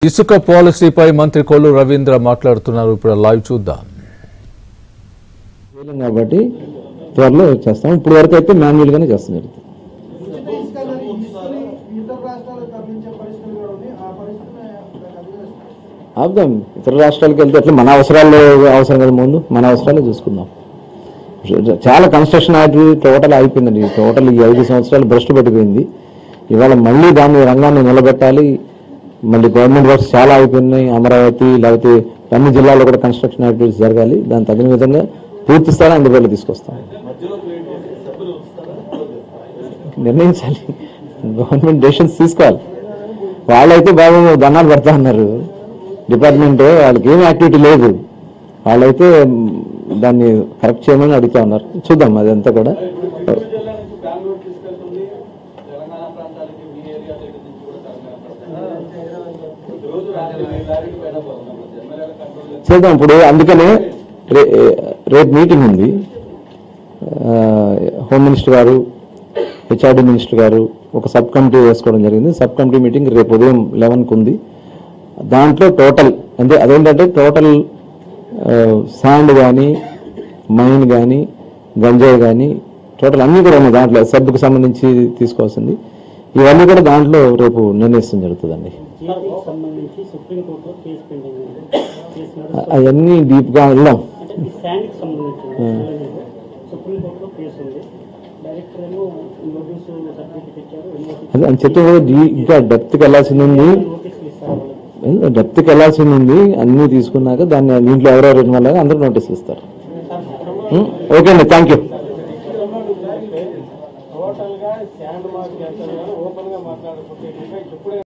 ఇసుక పాలసీపై మంత్రి కొల్లు రవీంద్ర మాట్లాడుతున్నారు. ఇప్పుడు లైవ్ చూద్దాం. కాబట్టి త్వరలో చేస్తాం. ఇప్పుడు వరకు అయితే మాన్యువల్ గానే చేస్తాం. ఆపుదాం. ఇతర రాష్ట్రాలకు వెళ్తే అట్లా మన అవసరాలు అవసరం కదా, ముందు మన అవసరాలు చూసుకుందాం. చాలా కన్స్ట్రక్షన్ యాక్టివిటీ టోటల్ అయిపోయిందండి. టోటల్ ఈ 5 సంవత్సరాలు భ్రష్టు పట్టిపోయింది. ఇవాళ మళ్ళీ దాన్ని రంగాన్ని నిలబెట్టాలి. మళ్ళీ గవర్నమెంట్ వర్క్స్ చాలా అయిపోయినాయి. అమరావతి లేకపోతే అన్ని జిల్లాల్లో కూడా కన్స్ట్రక్షన్ యాక్టివిటీస్ జరగాలి. దాని తగిన విధంగా పూర్తి స్థాయి అందుబాటులో తీసుకొస్తాం. నిర్ణయించాలి, గవర్నమెంట్ డెసిషన్స్ తీసుకోవాలి. వాళ్ళైతే బాబు దండాలు పెడతా ఉన్నారు. డిపార్ట్మెంట్ వాళ్ళకి ఏం యాక్టివిటీ లేదు. వాళ్ళైతే దాన్ని కరెక్ట్ చేయమని అడుగుతా ఉన్నారు. చూద్దాం అదంతా కూడా. చేద్దాం. ఇప్పుడు అందుకనే రేపు మీటింగ్ ఉంది. హోమ్ మినిస్టర్ గారు, హెచ్ఆర్డీ మినిస్టర్ గారు ఒక సబ్ కమిటీ వేసుకోవడం జరిగింది. సబ్ కమిటీ మీటింగ్ రేపు ఉదయం 11కు ఉంది. దాంట్లో టోటల్ అదేంటంటే టోటల్ శాండ్ కానీ, మైన్ కానీ, గంజాయి కానీ టోటల్ అన్నీ కూడా ఉన్నాయి. దాంట్లో సబ్బుకు సంబంధించి తీసుకోవాల్సింది ఇవన్నీ కూడా దాంట్లో రేపు నిర్ణయిస్తాం జరుగుతుందండి. అవన్నీ డీప్గా వెళ్దాం. అదే అని చెప్పి ఇంకా డెప్త్కి వెళ్ళాల్సింది ఉంది. అన్నీ తీసుకున్నాక దాన్ని దీంట్లో ఎవరెవరు వల్ల అందరూ నోటీసులు ఇస్తారు. ఓకే అండి, థ్యాంక్ యూ.